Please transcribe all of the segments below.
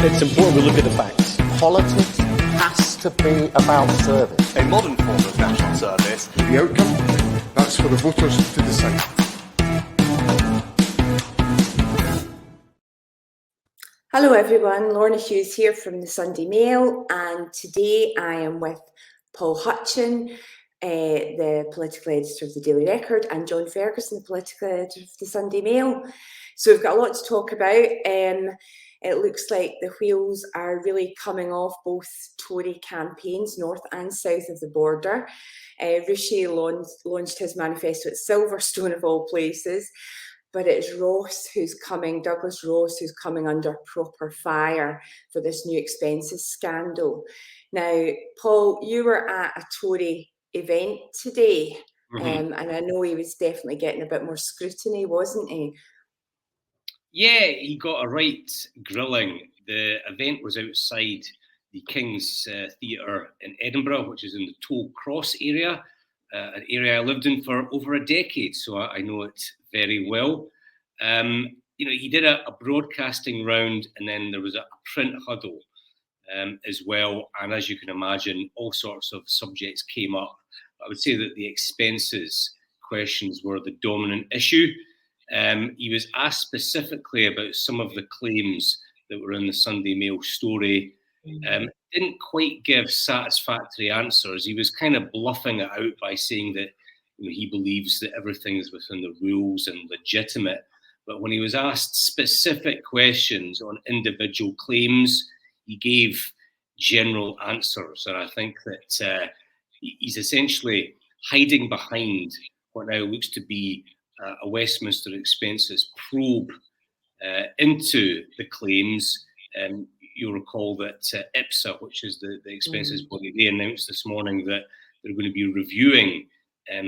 It's important we look at the facts. Politics has to be about service. A modern form of national service. The outcome, that's for the voters to decide. Hello everyone, Lorna Hughes here from the Sunday Mail, and today I am with Paul Hutcheon, the political editor of the Daily Record, and John Ferguson, the political editor of the Sunday Mail. So we've got a lot to talk about. It looks like the wheels are really coming off both Tory campaigns, north and south of the border. Rishi launched his manifesto at Silverstone of all places, but it's Douglas Ross, who's coming under proper fire for this new expenses scandal. Now, Paul, you were at a Tory event today, and I know he was definitely getting a bit more scrutiny, wasn't he? Yeah, he got a right grilling. The event was outside the King's Theatre in Edinburgh, which is in the Toll Cross area, an area I lived in for over a decade, so I know it very well. He did a broadcasting round, and then there was a print huddle as well. And as you can imagine, all sorts of subjects came up. I would say that the expenses questions were the dominant issue. He was asked specifically about some of the claims that were in the Sunday Mail story. Didn't quite give satisfactory answers. He was kind of bluffing it out by saying that he believes that everything is within the rules and legitimate. But when he was asked specific questions on individual claims, he gave general answers. And I think that he's essentially hiding behind what now looks to be a Westminster expenses probe into the claims. You'll recall that IPSA, which is the expenses body, they announced this morning that they're going to be reviewing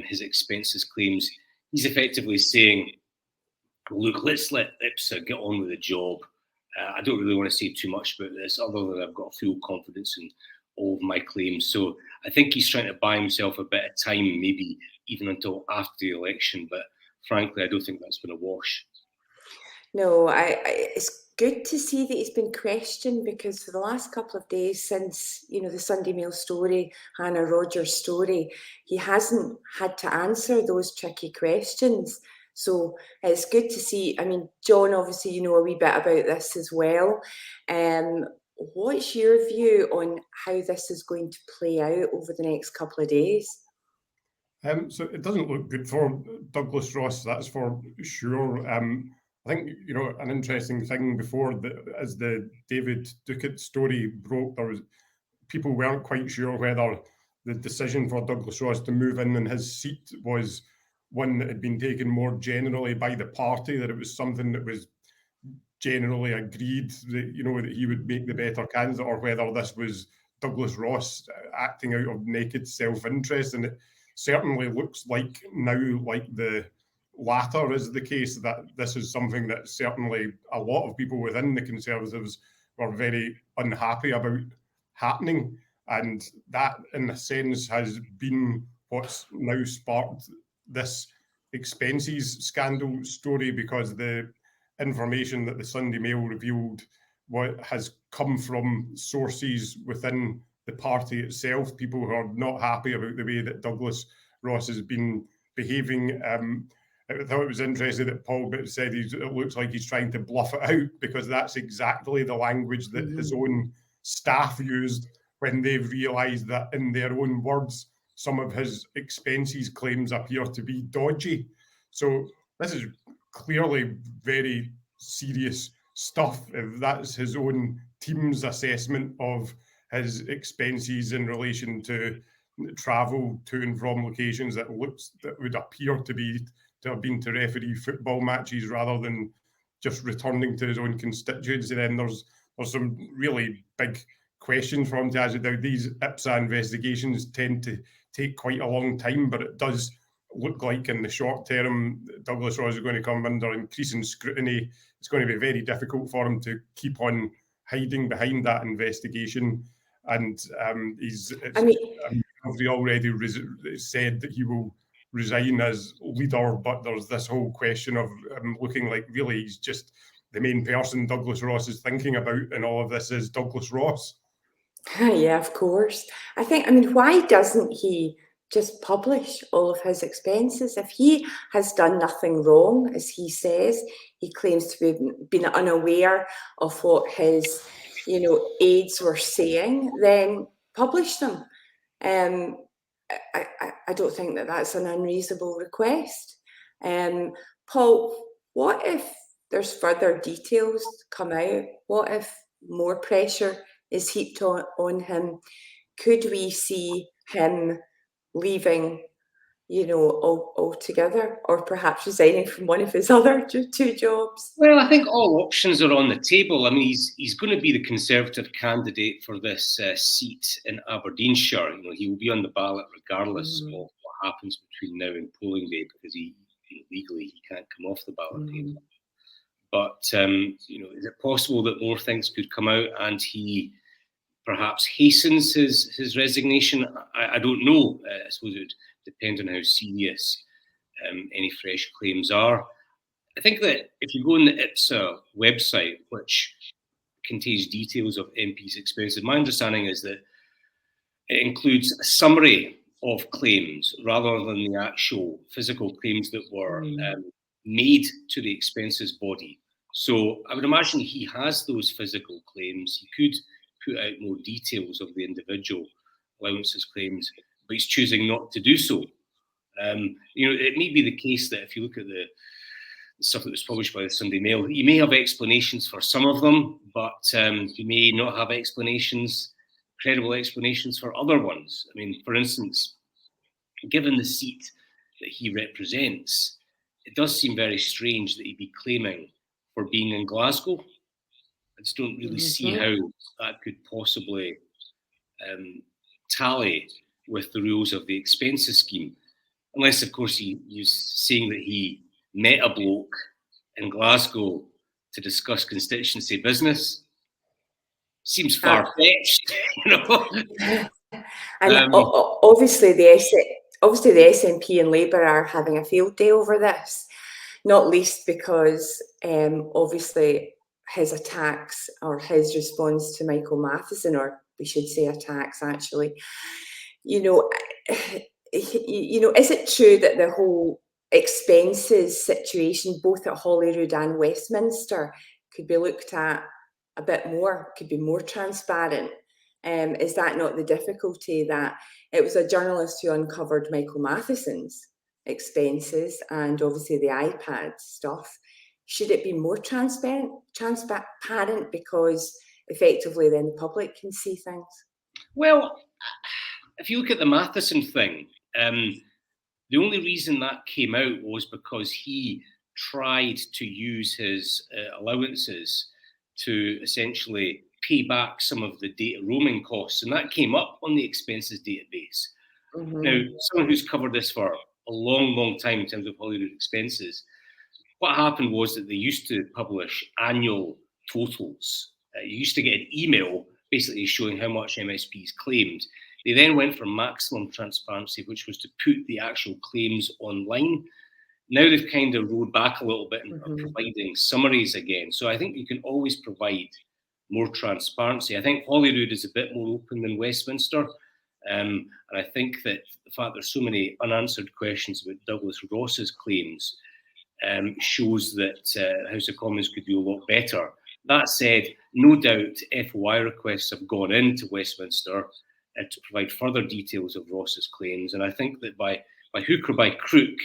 his expenses claims. He's effectively saying, look, let's let IPSA get on with the job. I don't really want to say too much about this, other than I've got full confidence in all of my claims. So I think he's trying to buy himself a bit of time, maybe even until after the election. But frankly, I don't think that's going to wash. No, it's good to see that he's been questioned, because for the last couple of days since, the Sunday Mail story, Hannah Rogers' story, he hasn't had to answer those tricky questions. So it's good to see. I mean, John, obviously, you know a wee bit about this as well. What's your view on how this is going to play out over the next couple of days? So it doesn't look good for Douglas Ross, that's for sure. I think, an interesting thing before, as the David Duckett story broke, people weren't quite sure whether the decision for Douglas Ross to move in his seat was one that had been taken more generally by the party, that it was something that was generally agreed that, that he would make the better candidate, or whether this was Douglas Ross acting out of naked self-interest. And it certainly looks like now, like the latter is the case, that this is something that certainly a lot of people within the Conservatives were very unhappy about happening. And that, in a sense, has been what's now sparked this expenses scandal story, because the information that the Sunday Mail revealed has come from sources within the party itself, people who are not happy about the way that Douglas Ross has been behaving. I thought it was interesting that Paul said it looks like he's trying to bluff it out, because that's exactly the language that his own staff used when they realised that, in their own words, some of his expenses claims appear to be dodgy. So this is clearly very serious stuff, if that's his own team's assessment of his expenses in relation to travel to and from locations that would appear to have been to referee football matches rather than just returning to his own constituency. Then there's some really big questions for him to answer. Now, these IPSA investigations tend to take quite a long time, but it does look like in the short term, Douglas Ross is going to come under increasing scrutiny. It's going to be very difficult for him to keep on hiding behind that investigation. And he's already said that he will resign as leader, but there's this whole question of looking like really he's just the main person Douglas Ross is thinking about in all of this is Douglas Ross. Yeah, of course. I mean, why doesn't he just publish all of his expenses? If he has done nothing wrong, as he says, he claims to have been unaware of what his, aides were saying, then publish them. I don't think that that's an unreasonable request. Paul, what if there's further details come out? What if more pressure is heaped on him? Could we see him leaving, altogether, or perhaps resigning from one of his other two jobs? Well, I think all options are on the table. I mean, he's going to be the Conservative candidate for this seat in Aberdeenshire. He will be on the ballot regardless of what happens between now and polling day, because legally he can't come off the ballot paper. But is it possible that more things could come out and he perhaps hastens his resignation? I don't know. I suppose it would depend on how serious any fresh claims are. I think that if you go on the IPSA website, which contains details of MPs' expenses, my understanding is that it includes a summary of claims rather than the actual physical claims that were made to the expenses body. So I would imagine he has those physical claims. He could put out more details of the individual allowances claims, but he's choosing not to do so. It may be the case that if you look at the stuff that was published by the Sunday Mail, you may have explanations for some of them, but you may not have credible explanations for other ones. I mean, for instance, given the seat that he represents, it does seem very strange that he'd be claiming for being in Glasgow. I just don't really see how that could possibly tally with the rules of the expenses scheme. Unless, of course, he's saying that he met a bloke in Glasgow to discuss constituency business. Seems far-fetched, And obviously the SNP and Labour are having a field day over this, not least because obviously his attacks or his response to Michael Matheson, or we should say attacks actually, is it true that the whole expenses situation, both at Holyrood and Westminster, could be looked at a bit more, could be more transparent? Is that not the difficulty, that it was a journalist who uncovered Michael Matheson's expenses and obviously the iPad stuff? Should it be more transparent because effectively then the public can see things? Well, if you look at the Matheson thing, the only reason that came out was because he tried to use his allowances to essentially pay back some of the data roaming costs, and that came up on the expenses database. Now, someone who's covered this for a long, long time in terms of Holyrood expenses, what happened was that they used to publish annual totals. You used to get an email basically showing how much MSPs claimed. They then went for maximum transparency, which was to put the actual claims online. Now they've kind of rolled back a little bit and are providing summaries again. So I think you can always provide more transparency. I think Holyrood is a bit more open than Westminster. And I think that the fact there's so many unanswered questions about Douglas Ross's claims shows that House of Commons could do a lot better. That said, no doubt FOI requests have gone into Westminster to provide further details of Ross's claims. And I think that by hook or by crook,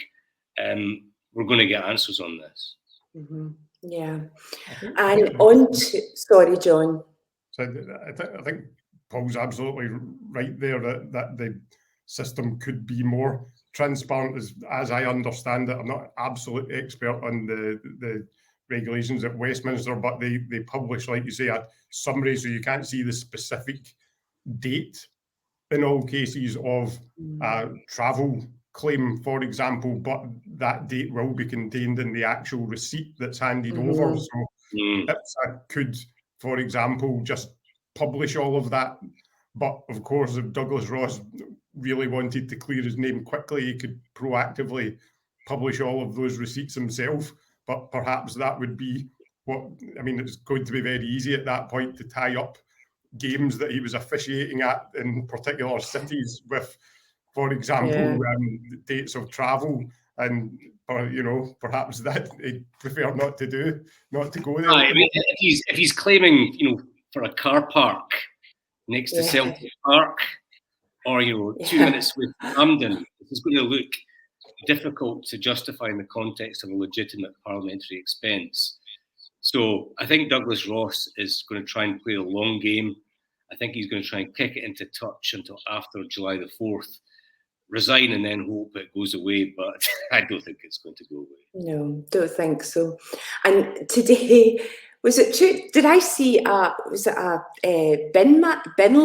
we're going to get answers on this. Yeah. And on to, sorry, John. So I think Paul's absolutely right there that the system could be more transparent, as I understand it. I'm not an absolute expert on the regulations at Westminster, but they publish, like you say, a summary, so you can't see the specific date in all cases of travel claim, for example, but that date will be contained in the actual receipt that's handed over. So IPSA could, for example, just publish all of that. But of course, if Douglas Ross really wanted to clear his name quickly, he could proactively publish all of those receipts himself. But perhaps that would be it's going to be very easy at that point to tie up games that he was officiating at in particular cities with, for example, dates of travel, and perhaps that he'd prefer not to go there. I mean, if he's claiming, for a car park next to Celtic Park, or 2 minutes with Camden, it's going to look difficult to justify in the context of a legitimate parliamentary expense. So I think Douglas Ross is going to try and play a long game. I think he's going to try and kick it into touch until after July the 4th, resign and then hope it goes away. But I don't think it's going to go away. No, don't think so. And today, was it true? Did I see a bin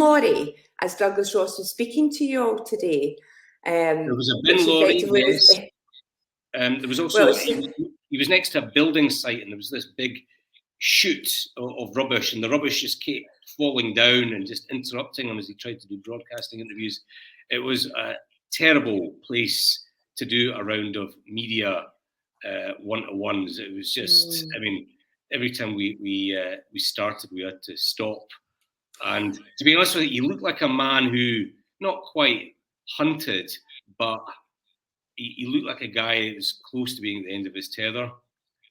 lorry as Douglas Ross was speaking to you all today? There was a bin lorry, yes. There was also, he was next to a building site, and there was this big chute of rubbish, and the rubbish just kept falling down and just interrupting him as he tried to do broadcasting interviews. It was a terrible place to do a round of media one-to-ones. It was just, every time we started, we had to stop. And to be honest with you, he looked like a man who, not quite hunted, but he looked like a guy who was close to being at the end of his tether.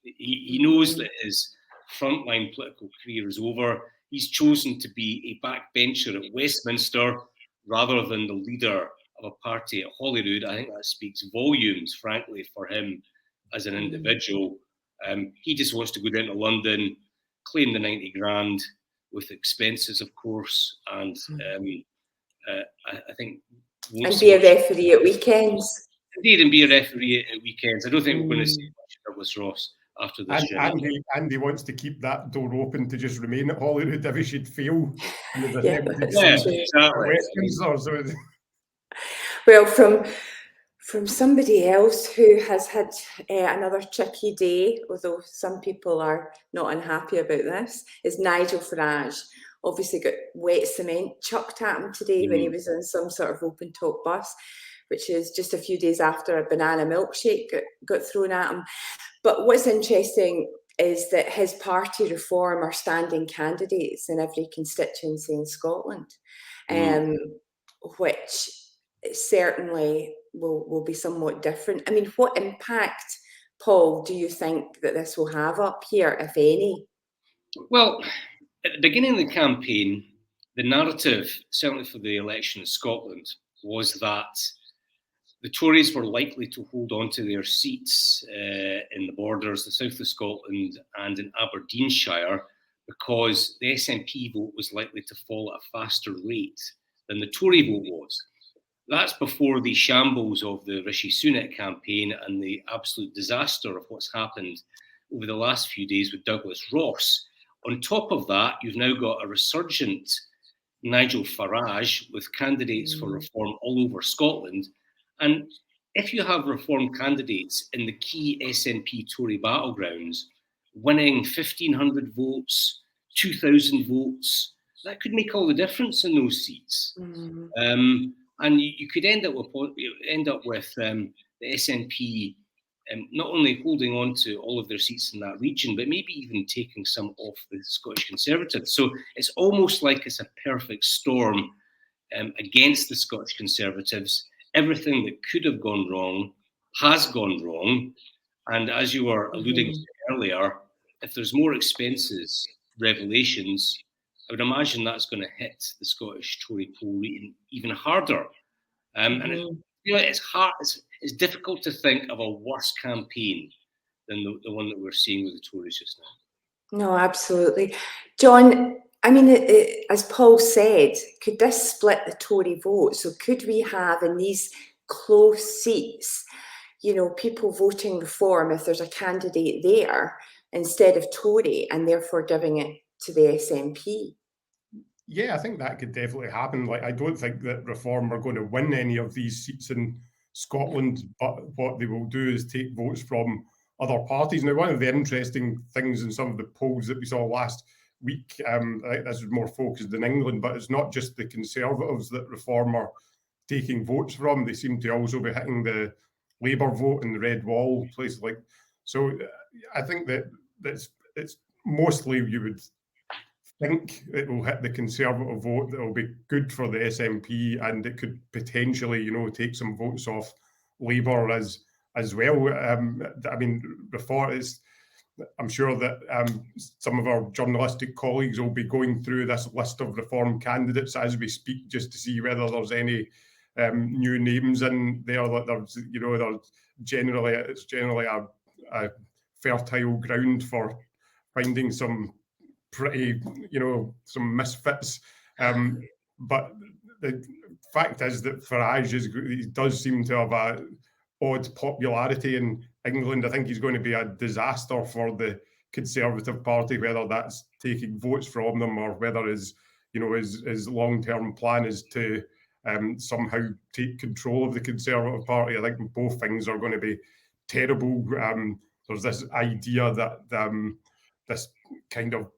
He knows that his frontline political career is over. He's chosen to be a backbencher at Westminster rather than the leader of a party at Holyrood. I think that speaks volumes, frankly, for him as an individual. He just wants to go down to London, claim the 90 grand with expenses, of course, and I think... And be a referee at weekends. Indeed, and be a referee at weekends. I don't think we're going to see much of Douglas Ross after this. And he wants to keep that door open to just remain at Holyrood if he should fail. Well, from somebody else who has had another tricky day, although some people are not unhappy about this, is Nigel Farage. Obviously got wet cement chucked at him today when he was in some sort of open top bus, which is just a few days after a banana milkshake got thrown at him. But what's interesting is that his party Reform are standing candidates in every constituency in Scotland, which certainly will be somewhat different. I mean, what impact, Paul, do you think that this will have up here, if any? Well, at the beginning of the campaign, the narrative, certainly for the election in Scotland, was that the Tories were likely to hold on to their seats in the Borders, the south of Scotland and in Aberdeenshire, because the SNP vote was likely to fall at a faster rate than the Tory vote was. That's before the shambles of the Rishi Sunak campaign and the absolute disaster of what's happened over the last few days with Douglas Ross. On top of that, you've now got a resurgent Nigel Farage with candidates for Reform all over Scotland. And if you have Reform candidates in the key SNP Tory battlegrounds, winning 1,500 votes, 2,000 votes, that could make all the difference in those seats. And you could end up with the SNP not only holding on to all of their seats in that region, but maybe even taking some off the Scottish Conservatives. So it's almost like it's a perfect storm against the Scottish Conservatives. Everything that could have gone wrong has gone wrong. And as you were alluding to earlier, if there's more expenses, revelations, I would imagine that's going to hit the Scottish Tory poll even harder. And it's hard. It's difficult to think of a worse campaign than the one that we're seeing with the Tories just now. No, absolutely. John, I mean, as Paul said, could this split the Tory vote? So could we have in these close seats, people voting Reform if there's a candidate there instead of Tory, and therefore giving it to the SNP? Yeah, I think that could definitely happen. I don't think that Reform are going to win any of these seats in Scotland, but what they will do is take votes from other parties. Now, one of the interesting things in some of the polls that we saw last week, I think this is more focused in England, but it's not just the Conservatives that Reform are taking votes from. They seem to also be hitting the Labour vote in the Red Wall, places like. So I think that it's mostly you would think it will hit the Conservative vote that will be good for the SNP, and it could potentially, you know, take some votes off Labour as well. I mean, I'm sure that some of our journalistic colleagues will be going through this list of Reform candidates as we speak, just to see whether there's any new names in there. That there's, you know, it's generally a fertile ground for finding some pretty, you know, some misfits. But the fact is that Farage he does seem to have a odd popularity in England. I think he's going to be a disaster for the Conservative Party, whether that's taking votes from them or whether his long-term plan is to somehow take control of the Conservative Party. I think both things are going to be terrible. There's this idea that this kind of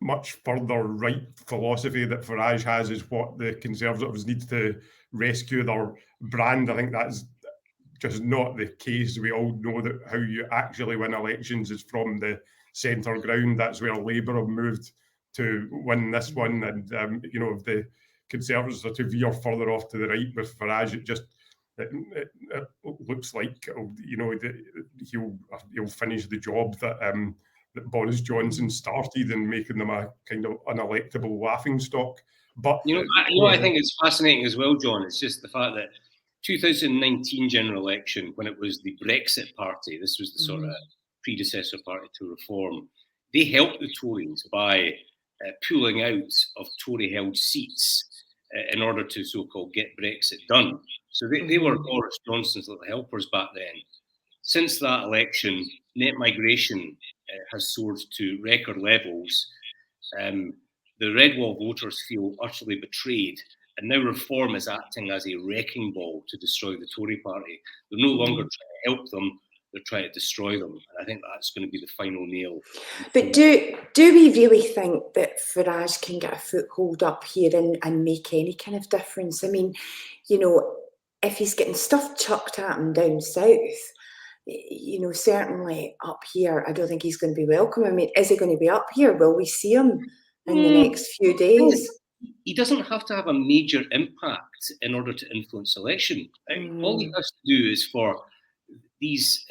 much further right philosophy that Farage has is what the Conservatives need to rescue their brand. I think that's just not the case. We all know that how you actually win elections is from the centre ground. That's where Labour have moved to win this one. And, you know, if the Conservatives are to veer further off to the right with Farage, it looks like, you know, he'll finish the job that Boris Johnson started in making them a kind of unelectable laughingstock. But I think it's fascinating as well, John. It's just the fact that 2019 general election, when it was the Brexit party, this was the sort of predecessor party to Reform, they helped the Tories by pulling out of Tory-held seats in order to so-called get Brexit done. So they were Boris Johnson's little helpers back then. Since that election, net migration has soared to record levels. The Red Wall voters feel utterly betrayed, and now Reform is acting as a wrecking ball to destroy the Tory party. They're no longer trying to help them, they're trying to destroy them. And I think that's going to be the final nail. But do we really think that Farage can get a foothold up here and make any kind of difference? I mean, you know, if he's getting stuff chucked at him down south, you know, certainly up here, I don't think he's going to be welcome. I mean, is he going to be up here? Will we see him in the next few days? He doesn't have to have a major impact in order to influence election. All he has to do is for these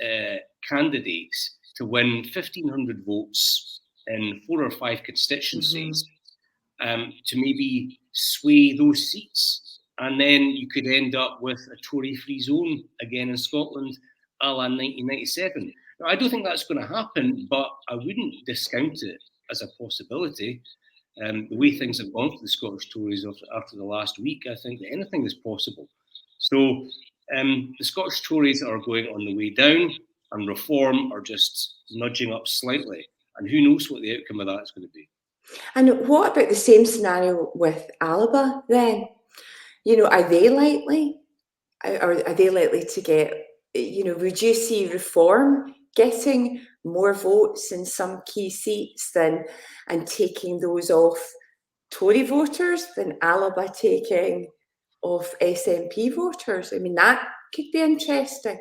candidates to win 1,500 votes in 4 or 5 constituencies to maybe sway those seats. And then you could end up with a Tory-free zone again in Scotland, a la 1997. Now, I don't think that's going to happen, but I wouldn't discount it as a possibility. The way things have gone for the Scottish Tories after the last week, I think that anything is possible. So the Scottish Tories are going on the way down, and Reform are just nudging up slightly. And who knows what the outcome of that is going to be. And what about the same scenario with Alba then? You know, are they likely? Are they likely to get, you know, would you see Reform getting more votes in some key seats and taking those off Tory voters than Alba taking off SNP voters? I mean, that could be interesting.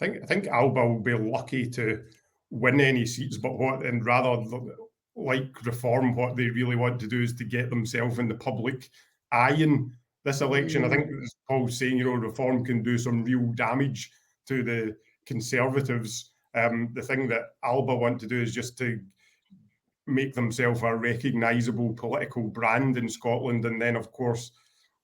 I think Alba will be lucky to win any seats, but rather like Reform, what they really want to do is to get themselves in the public eye in this election. I think, as Paul's saying, you know, Reform can do some real damage to the Conservatives. The thing that Alba want to do is just to make themselves a recognisable political brand in Scotland. And then, of course,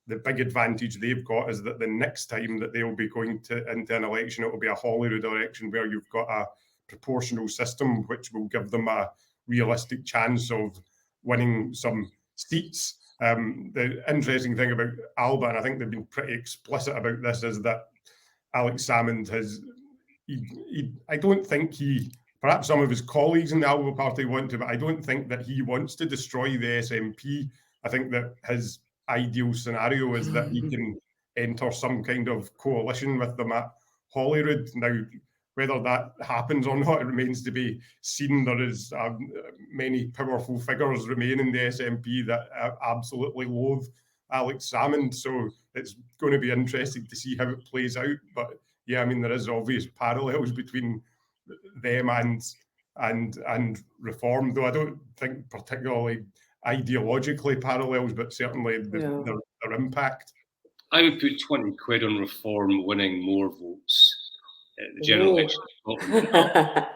the big advantage they've got is that the next time that they'll be going into an election, it will be a Holyrood election where you've got a proportional system, which will give them a realistic chance of winning some seats. The interesting thing about Alba, and I think they've been pretty explicit about this, is that Alex Salmond has, I don't think perhaps some of his colleagues in the Alba party want to, but I don't think that he wants to destroy the SNP. I think that his ideal scenario is that he can enter some kind of coalition with them at Holyrood. Now, whether that happens or not, it remains to be seen. There is many powerful figures remain in the SNP that absolutely loathe Alex Salmond. So it's going to be interesting to see how it plays out. But yeah, I mean, there is obvious parallels between them and and reform, though I don't think particularly ideologically parallels, but certainly their impact. I would put 20 quid on reform winning more votes at the general election of Scotland.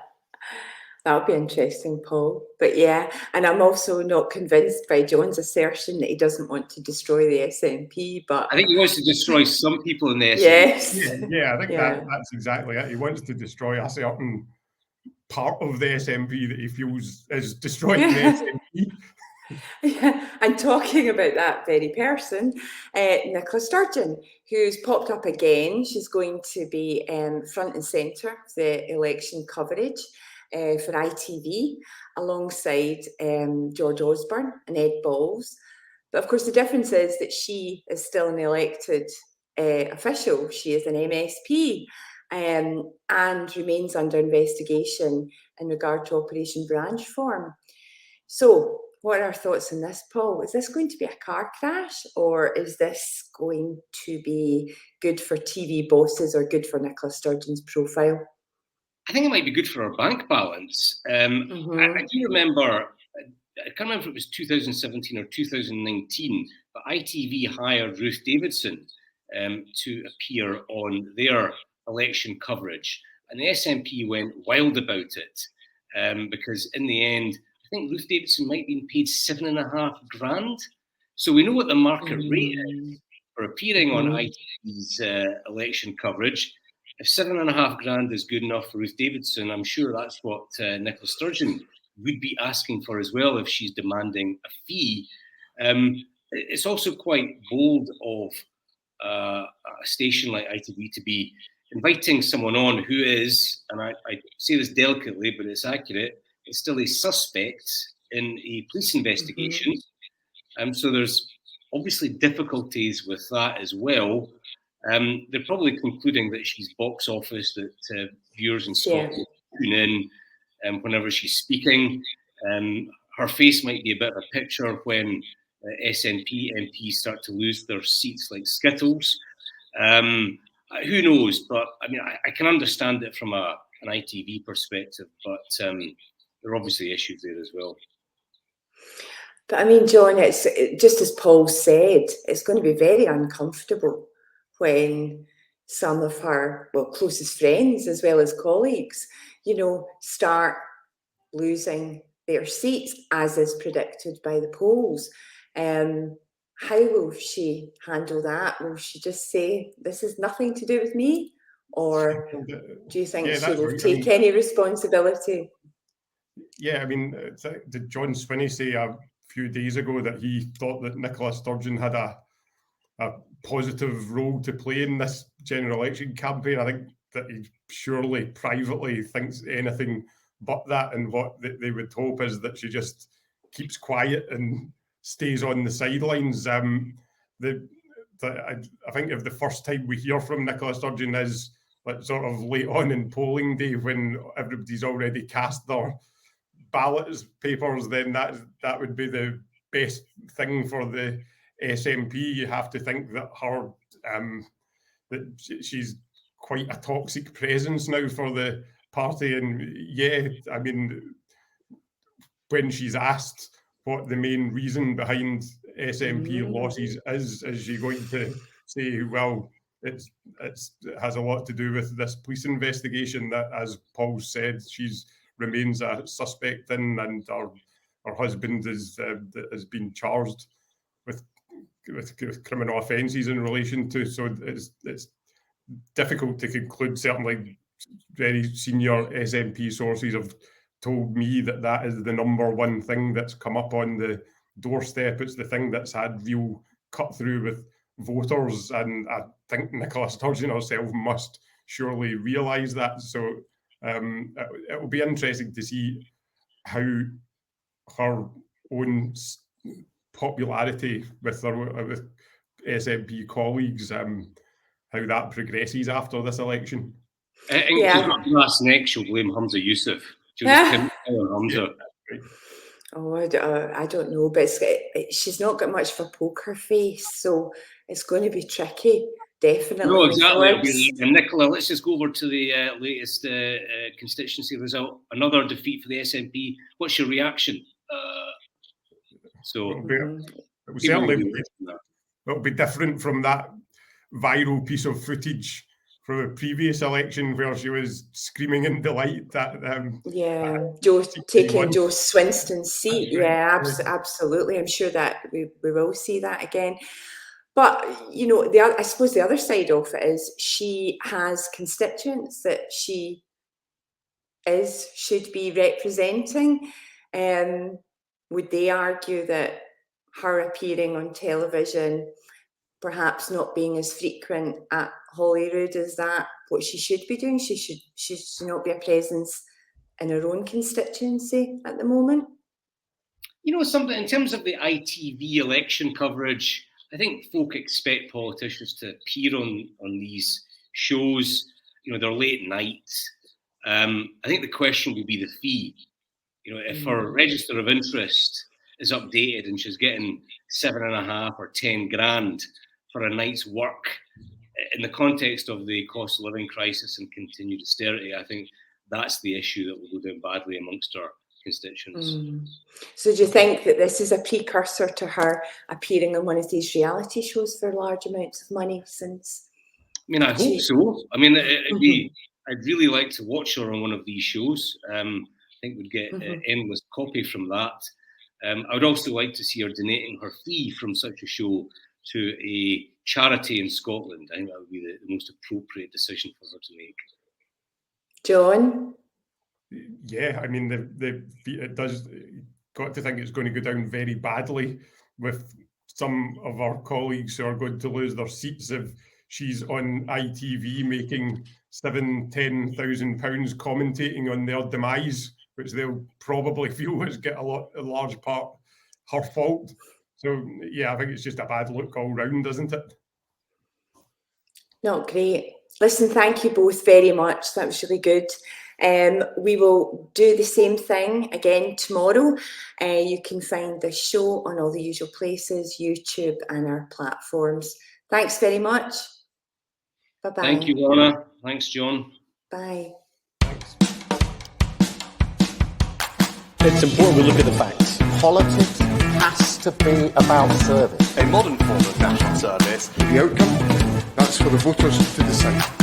That would be interesting, Paul. But yeah, and I'm also not convinced by John's assertion that he doesn't want to destroy the SNP. But I think he wants to destroy some people in the SNP. Yes. Yeah, I think that's exactly it. He wants to destroy a certain part of the SNP that he feels is destroying the SNP. Yeah, and talking about that very person, Nicola Sturgeon, who's popped up again. She's going to be front and centre of the election coverage for ITV, alongside George Osborne and Ed Balls. But of course, the difference is that she is still an elected official. She is an MSP and remains under investigation in regard to Operation Branchform. So, what are our thoughts on this, Paul? Is this going to be a car crash, or is this going to be good for TV bosses or good for Nicola Sturgeon's profile? I think it might be good for our bank balance. I do remember, I can't remember if it was 2017 or 2019, but ITV hired Ruth Davidson to appear on their election coverage. And the SNP went wild about it because in the end, I think Ruth Davidson might have been paid $7,500. So we know what the market rate is for appearing on ITV's election coverage. If $7,500 is good enough for Ruth Davidson, I'm sure that's what Nicola Sturgeon would be asking for as well if she's demanding a fee. It's also quite bold of a station like ITV to be inviting someone on who is, and I say this delicately, but it's accurate, is still a suspect in a police investigation. So there's obviously difficulties with that as well. They're probably concluding that she's box office, that viewers in Scotland tune in whenever she's speaking. Her face might be a bit of a picture when SNP MPs start to lose their seats like Skittles. Who knows? But I mean, I can understand it from an ITV perspective, but there are obviously issues there as well. But I mean, John, it's just as Paul said, it's going to be very uncomfortable when some of her, closest friends as well as colleagues, start losing their seats, as is predicted by the polls. How will she handle that? Will she just say, this is nothing to do with me? Or do you think she will take any responsibility? Yeah, I mean, did John Swinney say a few days ago that he thought that Nicola Sturgeon had a positive role to play in this general election campaign? I think that he surely privately thinks anything but that, and what they would hope is that she just keeps quiet and stays on the sidelines. I think if the first time we hear from Nicola Sturgeon is like sort of late on in polling day when everybody's already cast their ballot papers, then that would be the best thing for the SNP. You have to think that that she's quite a toxic presence now for the party. And yeah, I mean, when she's asked what the main reason behind SNP losses is she going to say, well, it has a lot to do with this police investigation that, as Paul said, she's remains a suspect in, and her husband has been charged with criminal offences in relation to. So it's difficult to conclude. Certainly, very senior SNP sources have told me that is the number one thing that's come up on the doorstep. It's the thing that's had real cut through with voters, and I think Nicola Sturgeon herself must surely realise that. So it will be interesting to see how her own popularity with SNP colleagues, how that progresses after this election. I think last next she'll blame Hamza Yusuf. She'll just Hamza. Oh, I don't know, but she's not got much of a poker face, so it's going to be tricky definitely. No, exactly. It'll forwards. be, and Nicola, let's just go over to the latest constituency result. Another defeat for the SNP. What's your reaction? So It will certainly it'll be different from that viral piece of footage from the previous election where she was screaming in delight that Joe taking won. Joe Swinston's seat. Yeah, absolutely. I'm sure that we will see that again. But I suppose the other side of it is she has constituents that she should be representing. Would they argue that her appearing on television, perhaps not being as frequent at Holyrood, is that what she should be doing? She should not be a presence in her own constituency at the moment. Something in terms of the ITV election coverage, I think folk expect politicians to appear on these shows. They're late nights. I think the question will be the fee. If her register of interest is updated and she's getting 7.5 or 10 grand for a night's work in the context of the cost of living crisis and continued austerity, I think that's the issue that will go down badly amongst her constituents. So do you think that this is a precursor to her appearing on one of these reality shows for large amounts of money since? I hope so. I'd really like to watch her on one of these shows. I think we'd get endless copy from that. I would also like to see her donating her fee from such a show to a charity in Scotland. I think that would be the most appropriate decision for her to make. John? Yeah, it does. Got to think it's going to go down very badly with some of our colleagues who are going to lose their seats if she's on ITV making £7,000-10,000 commentating on their demise, which they'll probably feel is a large part her fault. So yeah, I think it's just a bad look all round, isn't it? Not great. Listen, thank you both very much. That was really good. We will do the same thing again tomorrow. You can find the show on all the usual places, YouTube and our platforms. Thanks very much. Bye-bye. Thank you, Lorna. Thanks, John. Bye. It's important we look at the facts. Politics has to be about service. A modern form of national service. The outcome, that's for the voters to decide.